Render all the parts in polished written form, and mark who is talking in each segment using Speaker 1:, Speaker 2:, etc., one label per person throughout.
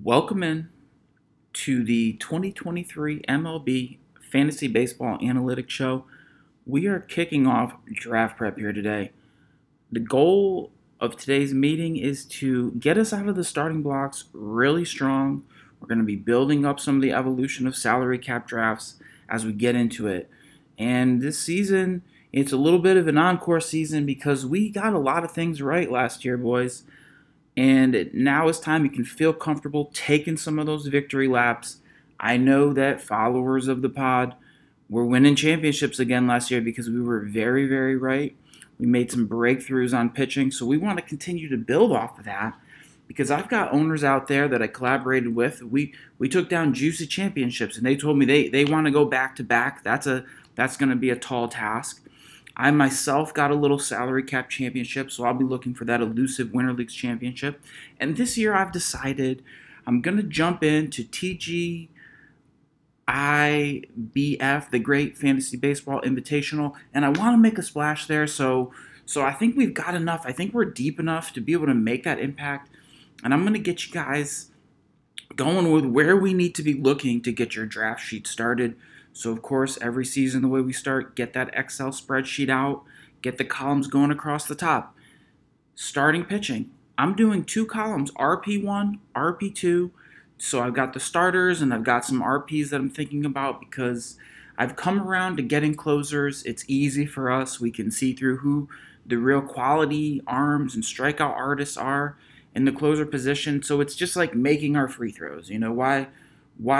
Speaker 1: Welcome in to the 2023 MLB Fantasy Baseball Analytics Show. We are kicking off draft prep here today. The goal of today's meeting is to get us out of the starting blocks really strong. We're going to be building up some of the evolution of salary cap drafts as we get into it. And this season, it's a little bit of an encore season because we got a lot of things right last year, boys. And now is time you can feel comfortable taking some of those victory laps. I know that followers of the pod were winning championships again last year because we were very, very right. We made some breakthroughs on pitching, so we want to continue to build off of that because I've got owners out there that I collaborated with. We took down juicy championships, and they told me they want to go back to back. That's going to be a tall task. I myself got a little salary cap championship, so I'll be looking for that elusive Winter Leagues championship. And this year I've decided I'm going to jump into TGIBF, the Great Fantasy Baseball Invitational, and I want to make a splash there. So I think we've got enough. I think we're deep enough to be able to make that impact. And I'm going to get you guys going with where we need to be looking to get your draft sheet started. So, of course, every season, the way we start, get that Excel spreadsheet out, get the columns going across the top. Starting pitching. I'm doing two columns, RP1, RP2. So I've got the starters and I've got some RPs that I'm thinking about because I've come around to getting closers. It's easy for us. We can see through who the real quality arms and strikeout artists are in the closer position. So it's just like making our free throws. You know, why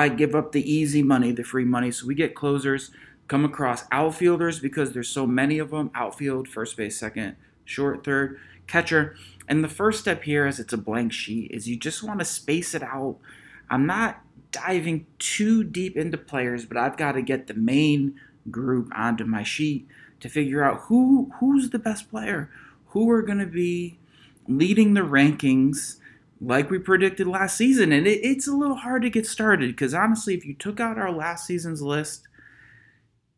Speaker 1: give up the easy money, the free money? So we get closers, come across outfielders because there's so many of them. Outfield, first base, second, short, third, catcher. And the first step here, as it's a blank sheet, is you just want to space it out. I'm not diving too deep into players, but I've got to get the main group onto my sheet to figure out who's the best player, who are going to be leading the rankings like we predicted last season. And it's a little hard to get started because honestly, if you took out our last season's list,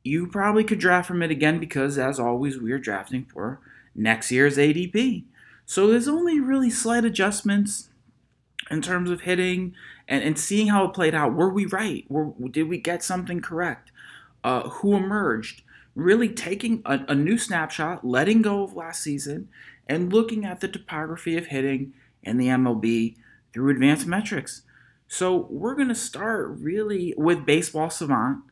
Speaker 1: you probably could draft from it again because, as always, we are drafting for next year's ADP. So there's only really slight adjustments in terms of hitting and seeing how it played out. Were we right? Did we get something correct? Who emerged? Really taking a new snapshot, letting go of last season, and looking at the topography of hitting in the MLB through advanced metrics. So we're going to start really with Baseball Savant,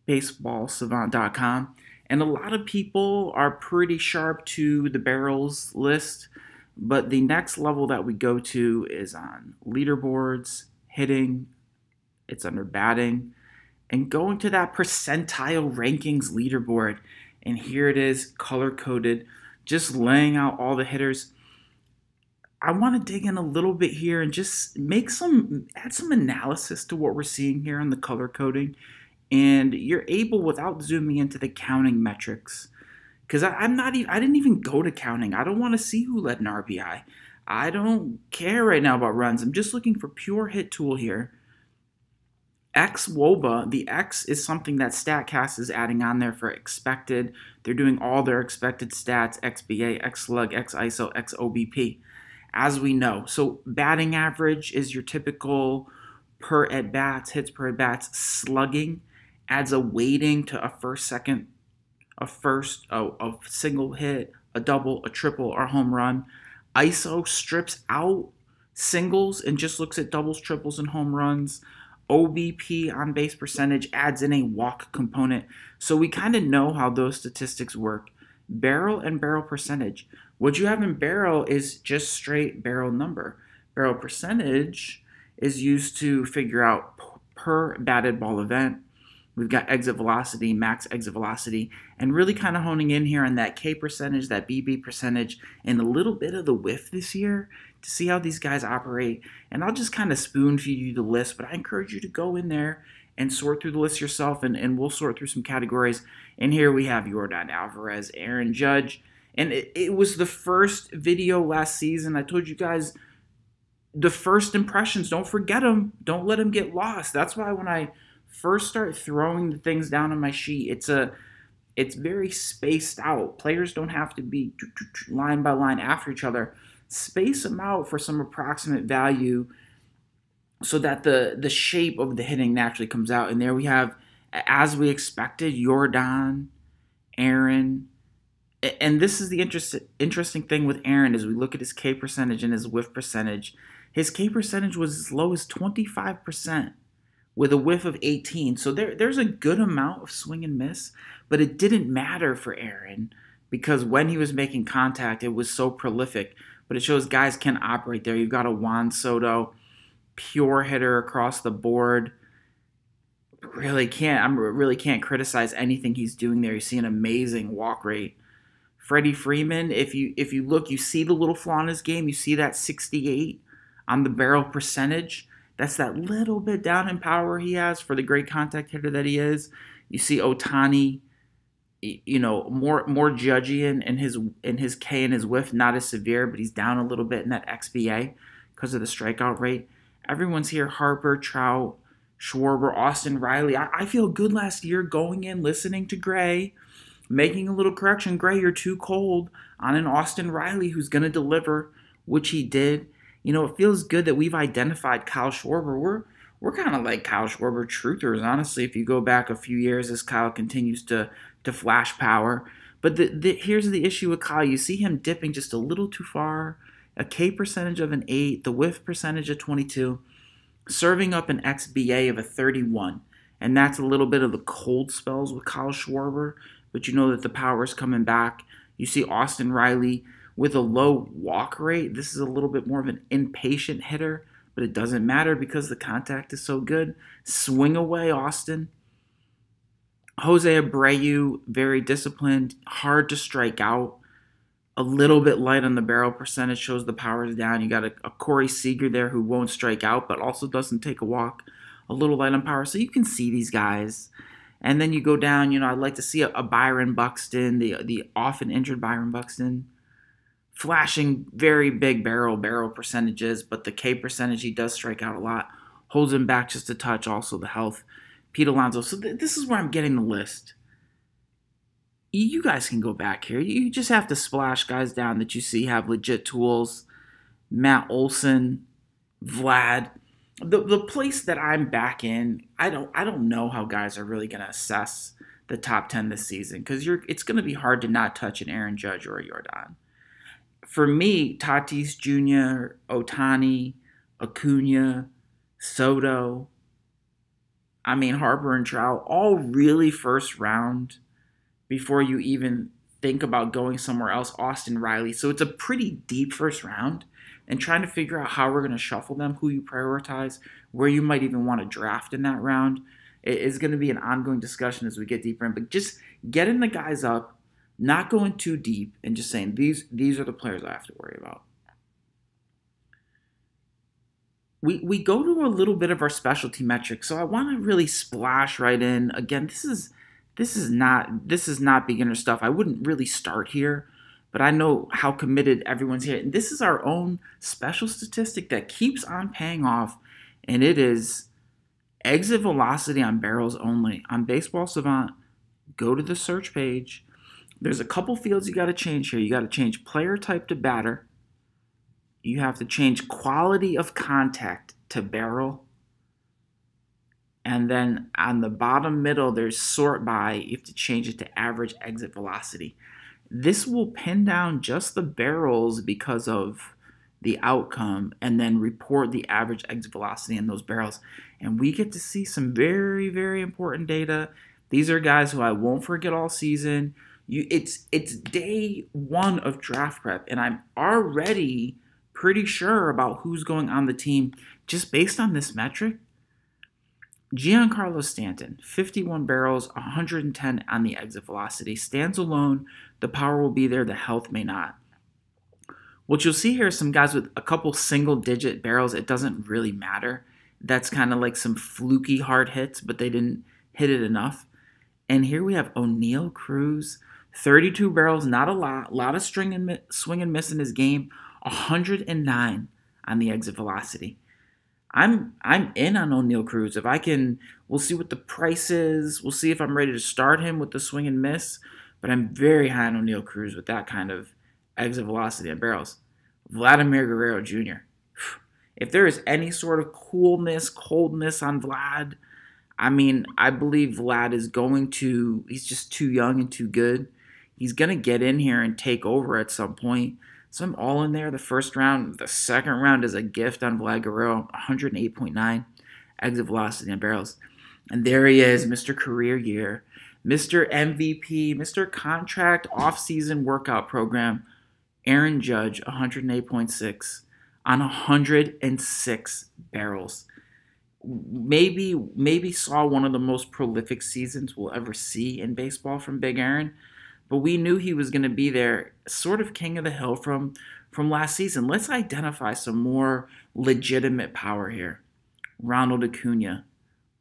Speaker 1: baseballsavant.com. And a lot of people are pretty sharp to the barrels list, but the next level that we go to is on leaderboards, hitting, it's under batting, and going to that percentile rankings leaderboard. And here it is, color-coded, just laying out all the hitters. I want to dig in a little bit here and just add some analysis to what we're seeing here on the color coding. And you're able, without zooming into the counting metrics, because I didn't even go to counting. I don't want to see who led an RBI. I don't care right now about runs. I'm just looking for pure hit tool here. XWOBA, the X is something that StatCast is adding on there for expected. They're doing all their expected stats, XBA, XSlug, XISO, XOBP, as we know. So batting average is your typical per at-bats, hits per at-bats. Slugging adds a weighting to a first, second, a single hit, a double, a triple, or a home run. ISO strips out singles and just looks at doubles, triples, and home runs. OBP, on base percentage, adds in a walk component. So we kind of know how those statistics work. Barrel and barrel percentage. What you have in barrel is just straight barrel number. Barrel percentage is used to figure out per batted ball event. We've got exit velocity, max exit velocity, and really kind of honing in here on that K percentage, that BB percentage, and a little bit of the whiff this year to see how these guys operate. And I'll just kind of spoon feed you the list, but I encourage you to go in there and sort through the list yourself, and we'll sort through some categories. And here we have Yordan Alvarez, Aaron Judge, and it was the first video last season. I told you guys the first impressions, don't forget them. Don't let them get lost. That's why when I first start throwing the things down on my sheet, it's very spaced out. Players don't have to be line by line after each other. Space them out for some approximate value so that the shape of the hitting naturally comes out. And there we have, as we expected, Jordan, Aaron. And this is the interesting thing with Aaron is we look at his K percentage and his whiff percentage. His K percentage was as low as 25% with a whiff of 18. So there's a good amount of swing and miss, but it didn't matter for Aaron because when he was making contact, it was so prolific. But it shows guys can operate there. You've got a Juan Soto, pure hitter across the board. Really can't criticize anything he's doing there. You see an amazing walk rate. Freddie Freeman, if you look, you see the little flaw in his game. You see that 68 on the barrel percentage. That's that little bit down in power he has for the great contact hitter that he is. You see Ohtani, more judgy in his K and his whiff, not as severe, but he's down a little bit in that XBA because of the strikeout rate. Everyone's here: Harper, Trout, Schwarber, Austin Riley. I feel good last year going in, listening to Gray, making a little correction. Gray, you're too cold on an Austin Riley who's going to deliver, which he did. It feels good that we've identified Kyle Schwarber. We're kind of like Kyle Schwarber truthers, honestly. If you go back a few years, as Kyle continues to flash power. But here's the issue with Kyle. You see him dipping just a little too far. A K percentage of an 8, the whiff percentage of 22, serving up an XBA of a 31. And that's a little bit of the cold spells with Kyle Schwarber. But you know that the power is coming back. You see Austin Riley with a low walk rate. This is a little bit more of an impatient hitter, but it doesn't matter because the contact is so good. Swing away, Austin. Jose Abreu, very disciplined, hard to strike out. A little bit light on the barrel percentage, shows the power is down. You got a Corey Seager there who won't strike out, but also doesn't take a walk. A little light on power. So you can see these guys. And then you go down, I'd like to see a Byron Buxton, the often injured Byron Buxton, flashing very big barrel percentages, but the K percentage, he does strike out a lot. Holds him back just a touch, also the health. Pete Alonso. So this is where I'm getting the list. You guys can go back here. You just have to splash guys down that you see have legit tools. Matt Olson, Vlad. The place that I'm back in, I don't know how guys are really going to assess the top 10 this season because it's going to be hard to not touch an Aaron Judge or a Jordan. For me, Tatis Jr., Ohtani, Acuna, Soto, Harper and Trout, all really first round before you even think about going somewhere else. Austin Riley. So it's a pretty deep first round. And trying to figure out how we're going to shuffle them, who you prioritize, where you might even want to draft in that round, it is going to be an ongoing discussion as we get deeper in. But just getting the guys up, not going too deep, and just saying these are the players I have to worry about. We go to a little bit of our specialty metrics, so I want to really splash right in. Again, this is not beginner stuff. I wouldn't really start here. But I know how committed everyone's here. And this is our own special statistic that keeps on paying off. And it is exit velocity on barrels only. On Baseball Savant, go to the search page. There's a couple fields you got to change here. You got to change player type to batter. You have to change quality of contact to barrel. And then on the bottom middle, there's sort by. You have to change it to average exit velocity. This will pin down just the barrels because of the outcome and then report the average exit velocity in those barrels. And we get to see some very, very important data. These are guys who I won't forget all season. It's day one of draft prep, and I'm already pretty sure about who's going on the team just based on this metric. Giancarlo Stanton, 51 barrels, 110 on the exit velocity. Stands alone. The power will be there. The health may not. What you'll see here is some guys with a couple single-digit barrels. It doesn't really matter. That's kind of like some fluky hard hits, but they didn't hit it enough. And here we have O'Neal Cruz, 32 barrels, not a lot of swing and miss in his game, 109 on the exit velocity. I'm in on O'Neal Cruz. If I can, we'll see what the price is. We'll see if I'm ready to start him with the swing and miss. But I'm very high on O'Neal Cruz with that kind of exit velocity and barrels. Vladimir Guerrero Jr. If there is any sort of coolness, coldness on Vlad, I mean, I believe Vlad is going to, he's just too young and too good. He's going to get in here and take over at some point. So I'm all in there the first round. The second round is a gift on Vlad Guerrero, 108.9 exit velocity on barrels. And there he is, Mr. Career Year, Mr. MVP, Mr. Contract Off-Season Workout Program, Aaron Judge, 108.6 on 106 barrels. Maybe saw one of the most prolific seasons we'll ever see in baseball from Big Aaron, but we knew he was going to be there, sort of king of the hill from last season. Let's identify some more legitimate power here. Ronald Acuna,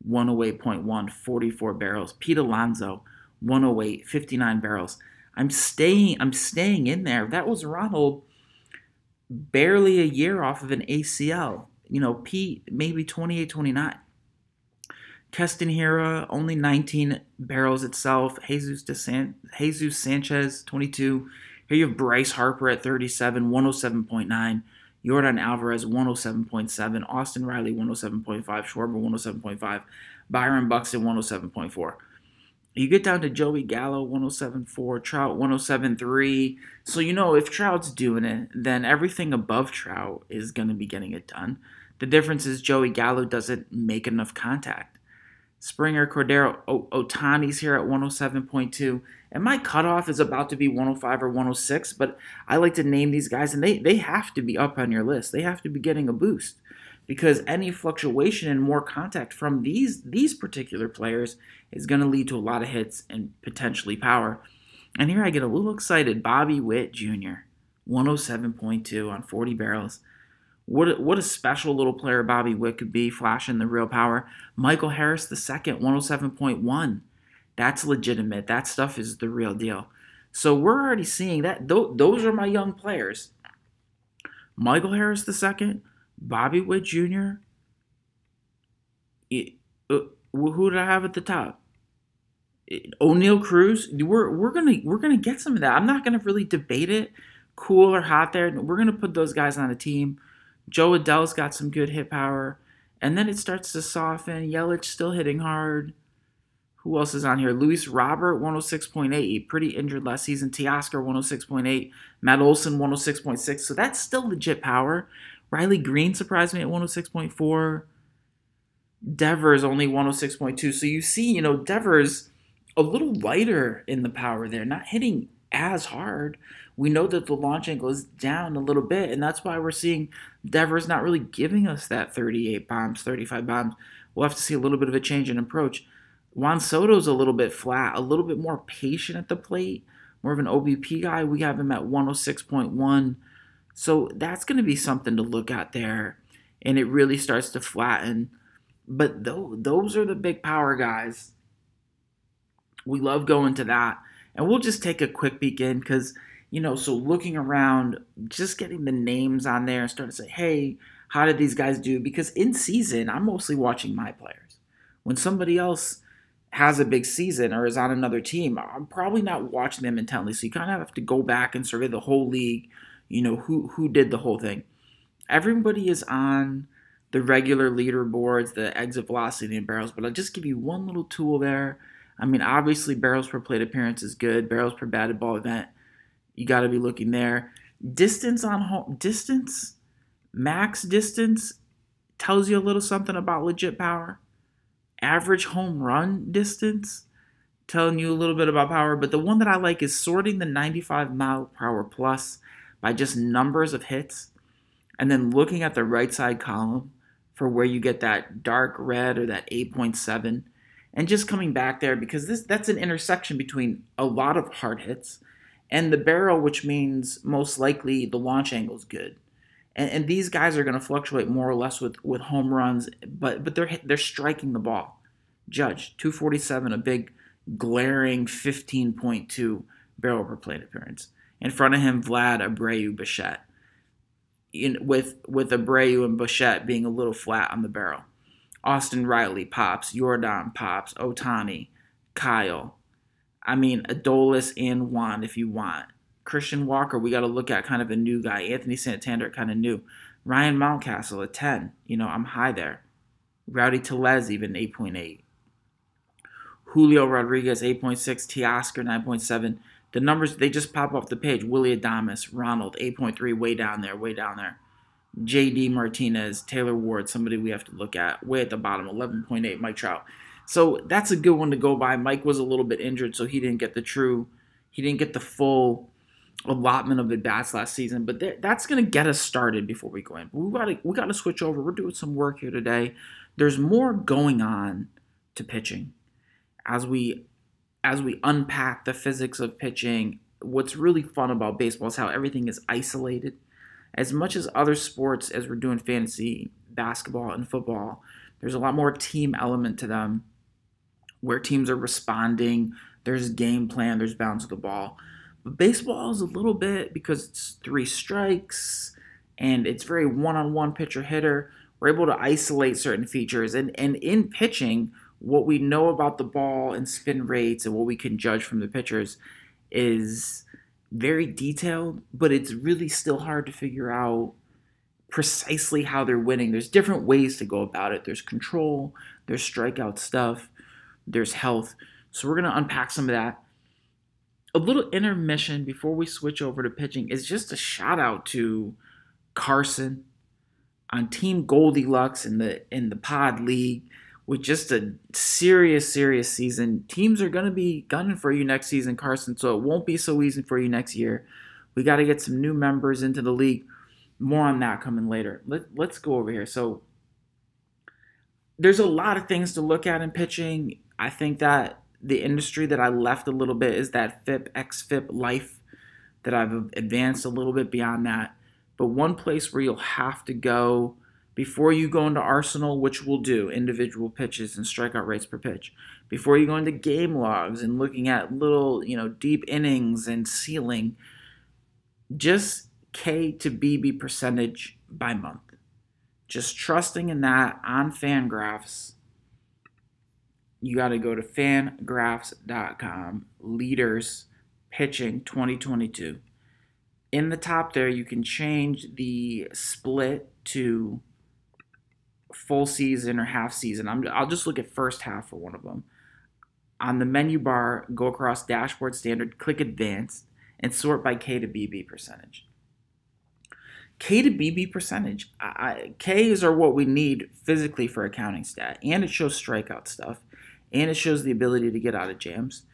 Speaker 1: 108.1, 44 barrels. Pete Alonso, 108, 59 barrels. I'm staying in there. That was Ronald barely a year off of an ACL. Pete, maybe 28, 29. Keston Hiura, only 19 barrels itself. Jesus Sanchez, 22. Here you have Bryce Harper at 37, 107.9. Yordan Alvarez, 107.7. Austin Riley, 107.5. Schwarber, 107.5. Byron Buxton, 107.4. You get down to Joey Gallo, 107.4. Trout, 107.3. So, if Trout's doing it, then everything above Trout is going to be getting it done. The difference is Joey Gallo doesn't make enough contact. Springer, Cordero, Ohtani's here at 107.2. And my cutoff is about to be 105 or 106, but I like to name these guys, and they have to be up on your list. They have to be getting a boost because any fluctuation in more contact from these particular players is going to lead to a lot of hits and potentially power. And here I get a little excited. Bobby Witt Jr., 107.2 on 40 barrels. What a special little player Bobby Witt could be, flashing the real power. Michael Harris II, 107.1. That's legitimate. That stuff is the real deal. So we're already seeing that. Those are my young players. Michael Harris II, Bobby Witt Jr. Who did I have at the top? O'Neal Cruz. We're gonna get some of that. I'm not gonna really debate it, cool or hot there. We're gonna put those guys on a team. Joe Adell's got some good hit power. And then it starts to soften. Yelich still hitting hard. Who else is on here? Luis Robert, 106.8. Pretty injured last season. Teoscar, 106.8. Matt Olson, 106.6. So that's still legit power. Riley Green surprised me at 106.4. Devers only 106.2. So you see, Devers a little lighter in the power there. Not hitting as hard. We know that the launch angle is down a little bit, and that's why we're seeing Devers not really giving us that 38 bombs, 35 bombs. We'll have to see a little bit of a change in approach. Juan Soto's a little bit flat, a little bit more patient at the plate, more of an OBP guy. We have him at 106.1. So that's going to be something to look at there, and it really starts to flatten. But those are the big power guys. We love going to that. And we'll just take a quick peek in because, so looking around, just getting the names on there and starting to say, hey, how did these guys do? Because in season, I'm mostly watching my players. When somebody else has a big season or is on another team, I'm probably not watching them intently. So you kind of have to go back and survey the whole league, who did the whole thing. Everybody is on the regular leaderboards, the exit velocity and barrels, but I'll just give you one little tool there. I mean, obviously, barrels per plate appearance is good. Barrels per batted ball event, you got to be looking there. Distance on home, max distance tells you a little something about legit power. Average home run distance, telling you a little bit about power. But the one that I like is sorting the 95 mile per hour plus by just numbers of hits, and then looking at the right side column for where you get that dark red or that 8.7. And just coming back there because that's an intersection between a lot of hard hits and the barrel, which means most likely the launch angle is good. And these guys are going to fluctuate more or less with home runs, but they're striking the ball. Judge, 247, a big glaring 15.2 barrel per plate appearance. In front of him, Vlad, Abreu, Bichette. With Abreu and Bichette being a little flat on the barrel. Austin Riley pops, Yordan pops, Ohtani, Kyle. I mean, Adolis and Juan if you want. Christian Walker, we got to look at kind of a new guy. Anthony Santander, kind of new. Ryan Mountcastle at 10. I'm high there. Rowdy Tellez even 8.8. Julio Rodriguez 8.6. Teoscar 9.7. The numbers, they just pop off the page. Willie Adames, Ronald 8.3, way down there, way down there. J.D. Martinez, Taylor Ward, somebody we have to look at, way at the bottom, 11.8, Mike Trout. So that's a good one to go by. Mike was a little bit injured, so he didn't get the full allotment of at-bats last season, but that's going to get us started before we go in. We got to switch over. We're doing some work here today. There's more going on to pitching. As we unpack the physics of pitching, what's really fun about baseball is how everything is isolated. As much as other sports, as we're doing fantasy, basketball, and football, there's a lot more team element to them where teams are responding, there's game plan, there's balance of the ball. But baseball is a little bit, because it's 3 strikes and it's very one-on-one pitcher-hitter, we're able to isolate certain features. And in pitching, what we know about the ball and spin rates and what we can judge from the pitchers is very detailed, but it's really still hard to figure out precisely how they're winning. There's different ways to go about it. There's control, there's strikeout stuff, there's health. So we're going to unpack some of that. A little intermission before we switch over to pitching is just a shout out to Carson on Team Goldilocks in the Pod League with just a serious season. Teams are going to be gunning for you next season, Carson, so it won't be so easy for you next year. We got to get some new members into the league. More on that coming later. Let's go over here. So there's a lot of things to look at in pitching. I think that the industry that I left a little bit is that FIP, XFIP life that I've advanced a little bit beyond that. But one place where you'll have to go before you go into Arsenal, which we'll do, individual pitches and strikeout rates per pitch. Before you go into game logs and looking at little, deep innings and ceiling, just K to BB percentage by month. Just trusting in that on Fangraphs. You got to go to fangraphs.com, leaders, pitching 2022. In the top there, you can change the split to full season or half season. I'll just look at first half for one of them. On the menu bar, go across dashboard standard, click advanced, and sort by K to BB percentage. K to BB percentage. Ks are what we need physically for accounting stat, and it shows strikeout stuff, and it shows the ability to get out of jams.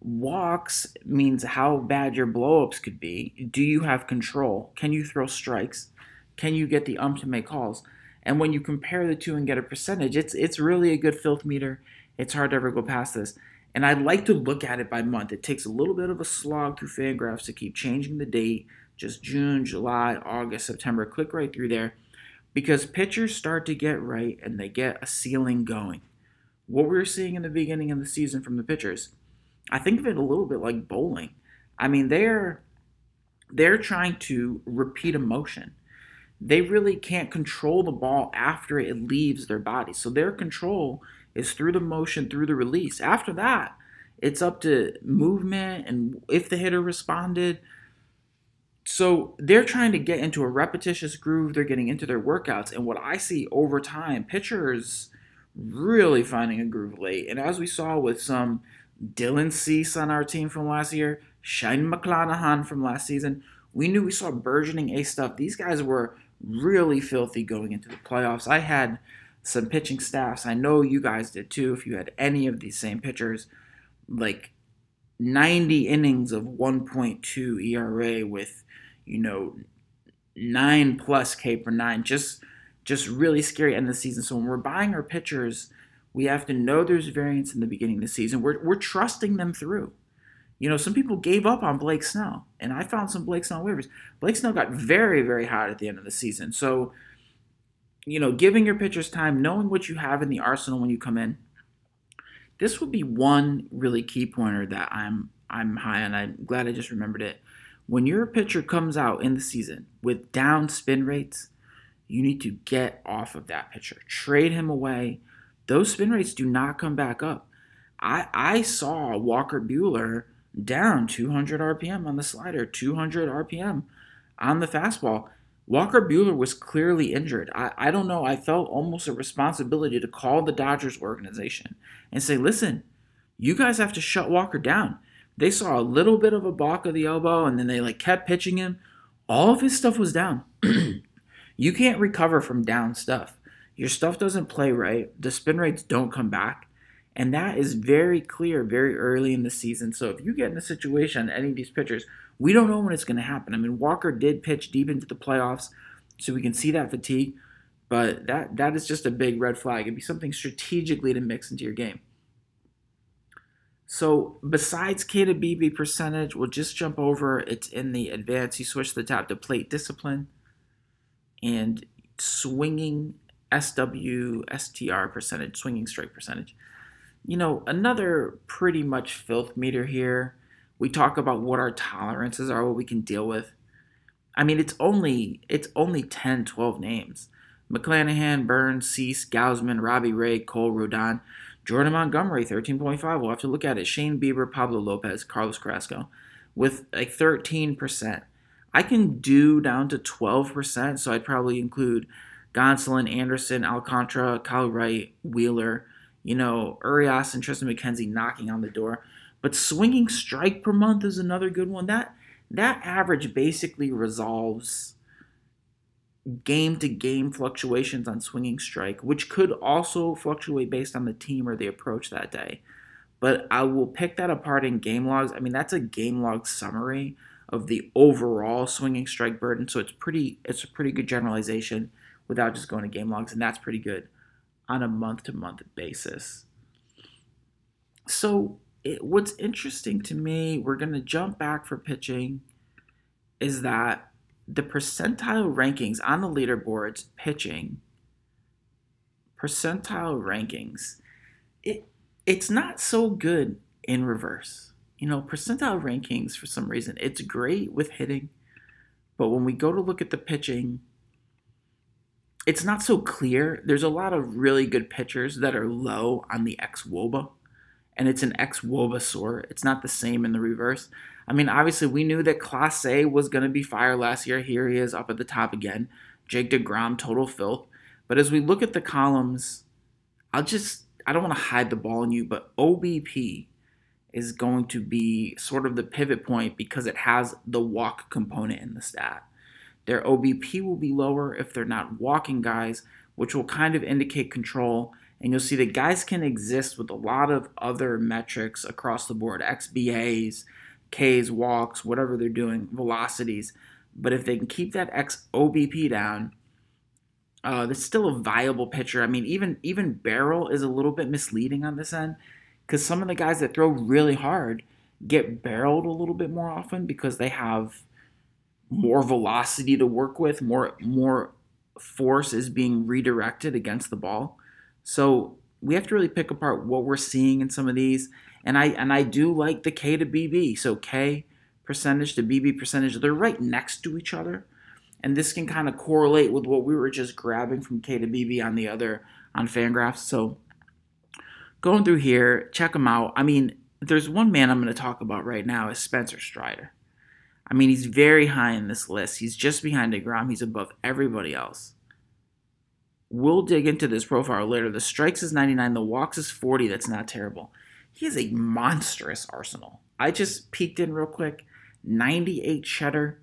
Speaker 1: Walks means how bad your blowups could be. Do you have control? Can you throw strikes? Can you get the to make calls? And when you compare the two and get a percentage, it's really a good filth meter. It's hard to ever go past this. And I'd like to look at it by month. It takes a little bit of a slog through Fangraphs to keep changing the date. Just June, July, August, September. Click right through there. Because pitchers start to get right and they get a ceiling going. What we were seeing in the beginning of the season from the pitchers, I think of it a little bit like bowling. I mean, they're trying to repeat a motion. They really can't control the ball after it leaves their body. So their control is through the motion, through the release. After that, it's up to movement and if the hitter responded. So they're trying to get into a repetitious groove. They're getting into their workouts. And what I see over time, pitchers really finding a groove late. And as we saw with some Dylan Cease on our team from last year, Shane McClanahan from last season, we saw burgeoning ace stuff. These guys were really filthy going into the playoffs. I had some pitching staffs. I know you guys did too. If you had any of these same pitchers, like 90 innings of 1.2 ERA with, 9+ K per 9, just really scary end of the season. So when we're buying our pitchers, we have to know there's variance in the beginning of the season. We're trusting them through. Some people gave up on Blake Snell, and I found some Blake Snell waivers. Blake Snell got very, very hot at the end of the season. So, giving your pitchers time, knowing what you have in the arsenal when you come in, this would be one really key pointer that I'm high on. I'm glad I just remembered it. When your pitcher comes out in the season with down spin rates, you need to get off of that pitcher. Trade him away. Those spin rates do not come back up. I saw Walker Buehler down 200 RPM on the slider, 200 RPM on the fastball. Walker Buehler was clearly injured. I don't know. I felt almost a responsibility to call the Dodgers organization and say, listen, you guys have to shut Walker down. They saw a little bit of a balk of the elbow, and then they kept pitching him. All of his stuff was down. You can't recover from down stuff. Your stuff doesn't play right. The spin rates don't come back. And that is very clear very early in the season. So if you get in a situation, any of these pitchers, we don't know when it's going to happen. I mean, Walker did pitch deep into the playoffs, so we can see that fatigue. But that is just a big red flag. It'd be something strategically to mix into your game. So besides K to BB percentage, we'll just jump over. It's in the advanced. You switch the tab to plate discipline and swinging STR percentage, swinging strike percentage. Another pretty much filth meter here. We talk about what our tolerances are, what we can deal with. I mean, it's only 10, 12 names. McClanahan, Burns, Cease, Gausman, Robbie Ray, Cole, Rodon, Jordan Montgomery, 13.5. We'll have to look at it. Shane Bieber, Pablo Lopez, Carlos Carrasco with 13%. I can do down to 12%, so I'd probably include Gonsolin, Anderson, Alcantara, Kyle Wright, Wheeler, Urias and Tristan McKenzie knocking on the door. But swinging strike per month is another good one. That average basically resolves game-to-game fluctuations on swinging strike, which could also fluctuate based on the team or the approach that day. But I will pick that apart in game logs. I mean, that's a game log summary of the overall swinging strike burden, so it's a pretty good generalization without just going to game logs, and that's pretty good on a month-to-month basis. So what's interesting to me, we're going to jump back for pitching, is that the percentile rankings on the leaderboards, pitching, percentile rankings, it's not so good in reverse. Percentile rankings, for some reason, it's great with hitting, but when we go to look at the pitching, it's not so clear. There's a lot of really good pitchers that are low on the xWOBA, and it's an xWOBA sort. It's not the same in the reverse. I mean, obviously, we knew that Class A was going to be fire last year. Here he is up at the top again. Jake DeGrom, total filth. But as we look at the columns, I don't want to hide the ball on you, but OBP is going to be sort of the pivot point because it has the walk component in the stat. Their OBP will be lower if they're not walking guys, which will kind of indicate control. And you'll see that guys can exist with a lot of other metrics across the board, XBAs, Ks, walks, whatever they're doing, velocities. But if they can keep that OBP down, that's still a viable pitcher. I mean, even barrel is a little bit misleading on this end because some of the guys that throw really hard get barreled a little bit more often because they have more velocity to work with, more force is being redirected against the ball. So we have to really pick apart what we're seeing in some of these. And I do like the K to BB. So K percentage to BB percentage, they're right next to each other. And this can kind of correlate with what we were just grabbing from K to BB on Fangraphs. So going through here, check them out. I mean, there's one man I'm going to talk about right now is Spencer Strider. I mean, he's very high in this list. He's just behind DeGrom. He's above everybody else. We'll dig into this profile later. The strikes is 99. The walks is 40. That's not terrible. He has a monstrous arsenal. I just peeked in real quick. 98 cheddar.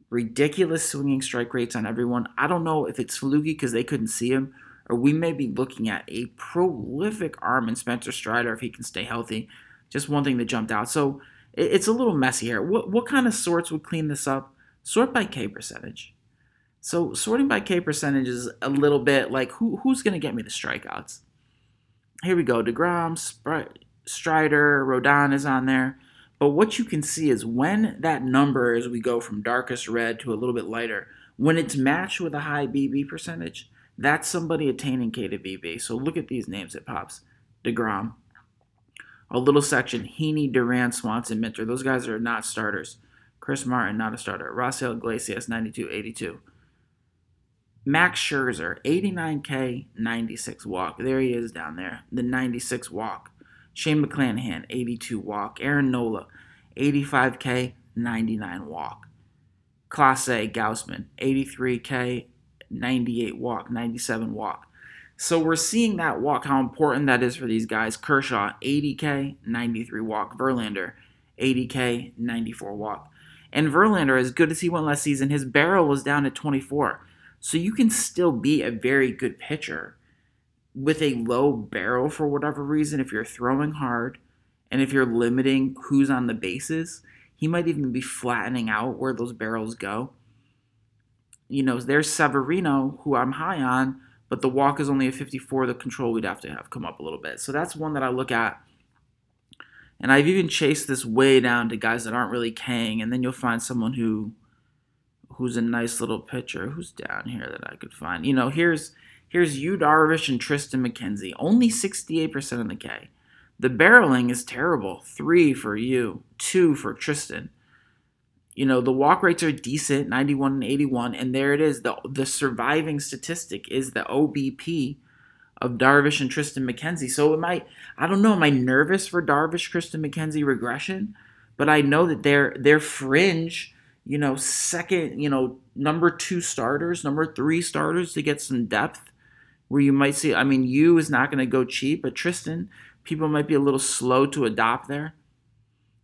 Speaker 1: Ridiculous swinging strike rates on everyone. I don't know if it's fluky because they couldn't see him, or we may be looking at a prolific arm in Spencer Strider if he can stay healthy. Just one thing that jumped out. So it's a little messy here. What kind of sorts would clean this up? Sort by K percentage. So sorting by K percentage is a little bit like who's going to get me the strikeouts? Here we go. DeGrom, Strider, Rodon is on there. But what you can see is when that number, as we go from darkest red to a little bit lighter, when it's matched with a high BB percentage, that's somebody attaining K to BB. So look at these names it pops. DeGrom. A little section, Heaney, Durant, Swanson, Minter. Those guys are not starters. Chris Martin, not a starter. Rafael Iglesias, 92-82. Max Scherzer, 89K, 96 walk. There he is down there, the 96 walk. Shane McClanahan, 82 walk. Aaron Nola, 85K, 99 walk. Class A, Gaussman, 83K, 98 walk, 97 walk. So we're seeing that walk, how important that is for these guys. Kershaw, 80K, 93 walk. Verlander, 80K, 94 walk. And Verlander, as good as he went last season, his barrel was down at 24. So you can still be a very good pitcher with a low barrel for whatever reason if you're throwing hard and if you're limiting who's on the bases. He might even be flattening out where those barrels go. There's Severino, who I'm high on, but the walk is only a 54. The control we'd have to have come up a little bit. So that's one that I look at. And I've even chased this way down to guys that aren't really Kang, and then you'll find someone who's a nice little pitcher. Who's down here that I could find? Here's Yu Darvish and Tristan McKenzie. Only 68% of the K. The barreling is terrible. 3 for you, 2 for Tristan. The walk rates are decent, 91 and 81, and there it is. The surviving statistic is the OBP of Darvish and Tristan McKenzie. So I don't know, am I nervous for Darvish, Tristan McKenzie regression? But I know that they're fringe, second, number 2 starters, number 3 starters to get some depth where you might see, Yu is not going to go cheap, but Tristan, people might be a little slow to adopt there.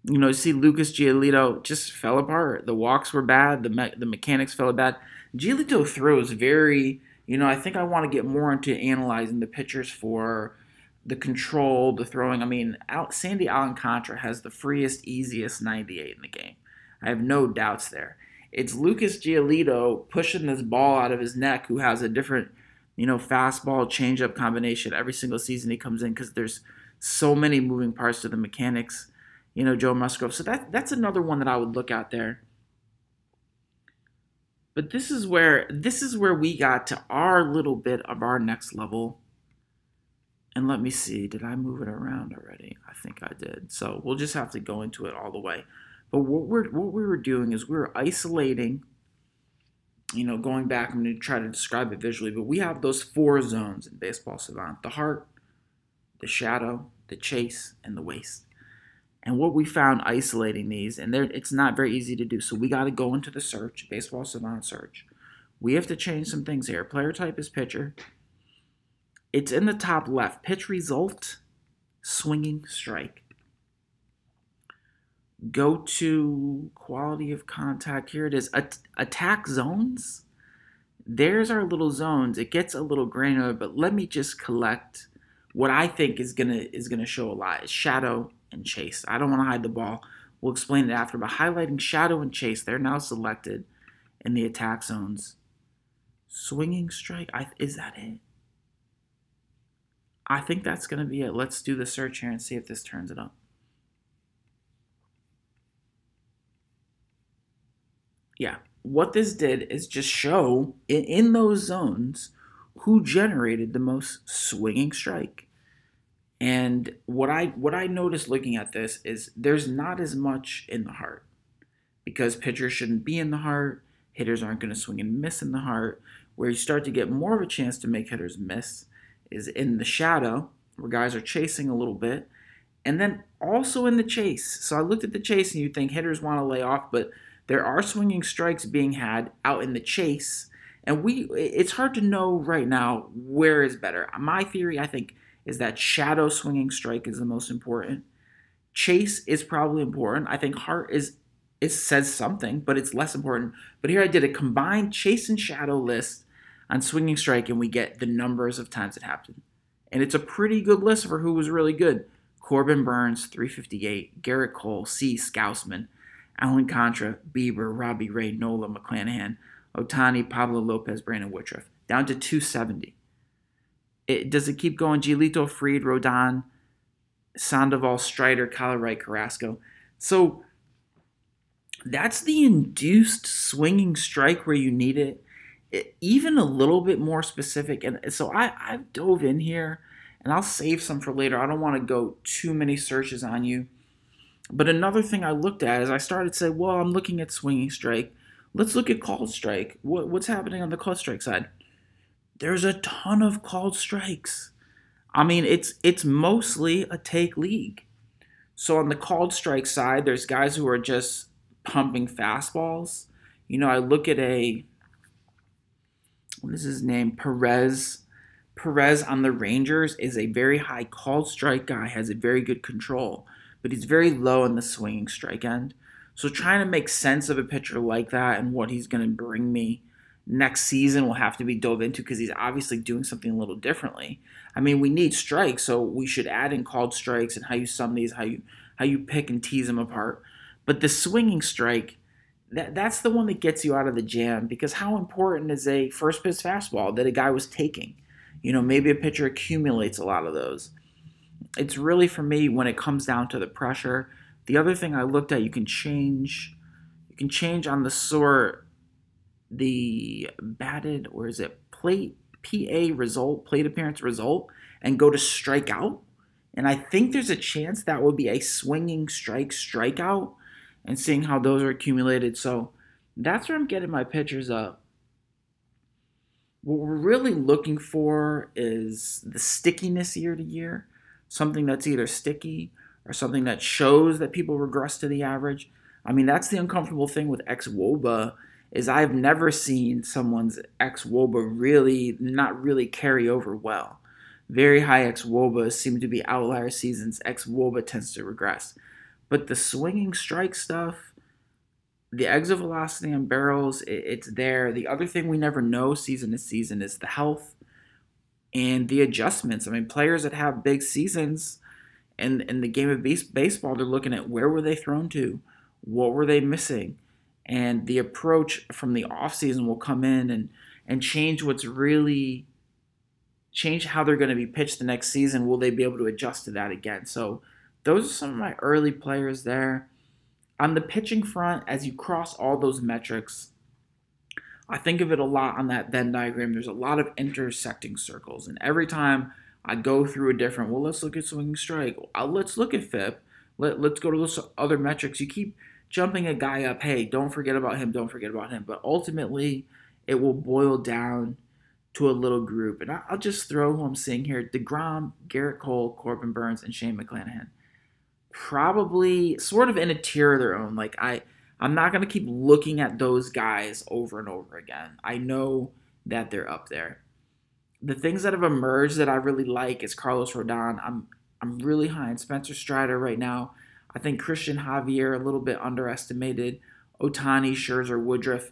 Speaker 1: You see Lucas Giolito just fell apart. The walks were bad. The mechanics fell bad. Giolito throws very, I think I want to get more into analyzing the pitchers for the control, the throwing. Sandy Alcantara has the freest, easiest 98 in the game. I have no doubts there. It's Lucas Giolito pushing this ball out of his neck, who has a different, fastball, changeup combination every single season he comes in, because there's so many moving parts to the mechanics. Joe Musgrove. So that's another one that I would look at there. But this is where we got to our little bit of our next level. And let me see, did I move it around already? I think I did. So we'll just have to go into it all the way. But what we were doing is we were isolating, going back, I'm going to try to describe it visually, but we have those 4 zones in Baseball Savant: the heart, the shadow, the chase, and the waist. And what we found isolating these, and it's not very easy to do, so we got to go into the search, Baseball Savant search. We have to change some things here. Player type is pitcher. It's in the top left. Pitch result, swinging strike. Go to quality of contact. Here it is. Attack zones. There's our little zones. It gets a little granular, but let me just collect what I think is gonna show a lot. Is shadow and chase. I don't want to hide the ball. We'll explain it after, but highlighting shadow and chase, they're now selected in the attack zones. Swinging strike, is that it? I think that's going to be it. Let's do the search here and see if this turns it up. Yeah, what this did is just show in those zones who generated the most swinging strike. And what I noticed looking at this is there's not as much in the heart, because pitchers shouldn't be in the heart. Hitters aren't going to swing and miss in the heart. Where you start to get more of a chance to make hitters miss is in the shadow, where guys are chasing a little bit, and then also in the chase. So I looked at the chase, and you think hitters want to lay off, but there are swinging strikes being had out in the chase, and it's hard to know right now where is better. My theory, I think, is that shadow swinging strike is the most important. Chase is probably important. I think heart it says something, but it's less important. But here I did a combined chase and shadow list on swinging strike, and we get the numbers of times it happened. And it's a pretty good list for who was really good. Corbin Burns, 358. Garrett Cole, Cease, Gaussman, Alan Contra, Bieber, Robbie Ray, Nola, McClanahan, Ohtani, Pablo Lopez, Brandon Woodruff. Down to 270. Does it keep going? Giolito, Fried, Rodon, Sandoval, Strider, Colorite, Carrasco. So that's the induced swinging strike where you need it. Even a little bit more specific. And so I've dove in here, and I'll save some for later. I don't want to go too many searches on you. But another thing I looked at is I started to say, well, I'm looking at swinging strike. Let's look at called strike. What's happening on the called strike side? There's a ton of called strikes. It's mostly a take league. So on the called strike side, there's guys who are just pumping fastballs. I look at what is his name? Perez. Perez on the Rangers is a very high called strike guy, has a very good control, but he's very low in the swinging strike end. So trying to make sense of a pitcher like that and what he's going to bring me next season will have to be dove into because he's obviously doing something a little differently. I mean, we need strikes, so we should add in called strikes and how you sum these, how you pick and tease them apart. But the swinging strike, that's the one that gets you out of the jam because how important is a first pitch fastball that a guy was taking? Maybe a pitcher accumulates a lot of those. It's really for me when it comes down to the pressure. The other thing I looked at, you can change on the sort the batted or is it plate PA result, plate appearance result, and go to strikeout. And I think there's a chance that would be a swinging strikeout, and seeing how those are accumulated. So that's where I'm getting my pitchers up. What we're really looking for is the stickiness year to year, something that's either sticky or something that shows that people regress to the average. I mean, that's the uncomfortable thing with xwOBA is I've never seen someone's xwOBA really not really carry over well. Very high xwOBA seem to be outlier seasons. xwOBA tends to regress. But the swinging strike stuff, the exit velocity on barrels, it's there. The other thing we never know season to season is the health and the adjustments. I mean, players that have big seasons in the game of baseball, they're looking at where were they thrown to, what were they missing, and the approach from the offseason will come in and change change how they're going to be pitched the next season. Will they be able to adjust to that again? So those are some of my early players there. On the pitching front, as you cross all those metrics, I think of it a lot on that Venn diagram. There's a lot of intersecting circles. And every time I go through a different, let's look at swinging strike. Let's look at FIP. Let's go to those other metrics. You keep jumping a guy up. Hey, don't forget about him. Don't forget about him. But ultimately, it will boil down to a little group. And I'll just throw who I'm seeing here. DeGrom, Garrett Cole, Corbin Burns, and Shane McClanahan. Probably sort of in a tier of their own. Like I'm not going to keep looking at those guys over and over again. I know that they're up there. The things that have emerged that I really like is Carlos Rodon. I'm really high in Spencer Strider right now. I think Christian Javier a little bit underestimated. Ohtani, Scherzer, Woodruff.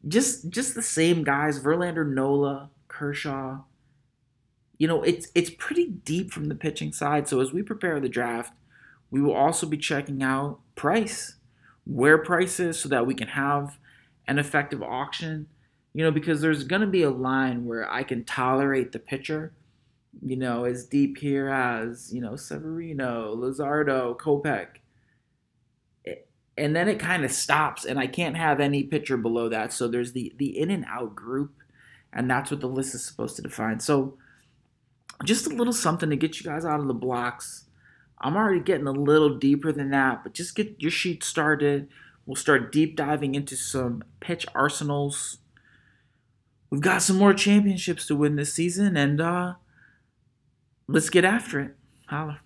Speaker 1: Just the same guys. Verlander, Nola, Kershaw. It's pretty deep from the pitching side. So as we prepare the draft, we will also be checking out price, where price is, so that we can have an effective auction. Because there's going to be a line where I can tolerate the pitcher, as deep here as, Severino, Luzardo, Kopech. And then it kind of stops, and I can't have any pitcher below that. So there's the in and out group, and that's what the list is supposed to define. So just a little something to get you guys out of the blocks. I'm already getting a little deeper than that, but just get your sheet started. We'll start deep diving into some pitch arsenals. We've got some more championships to win this season, and let's get after it. Holla.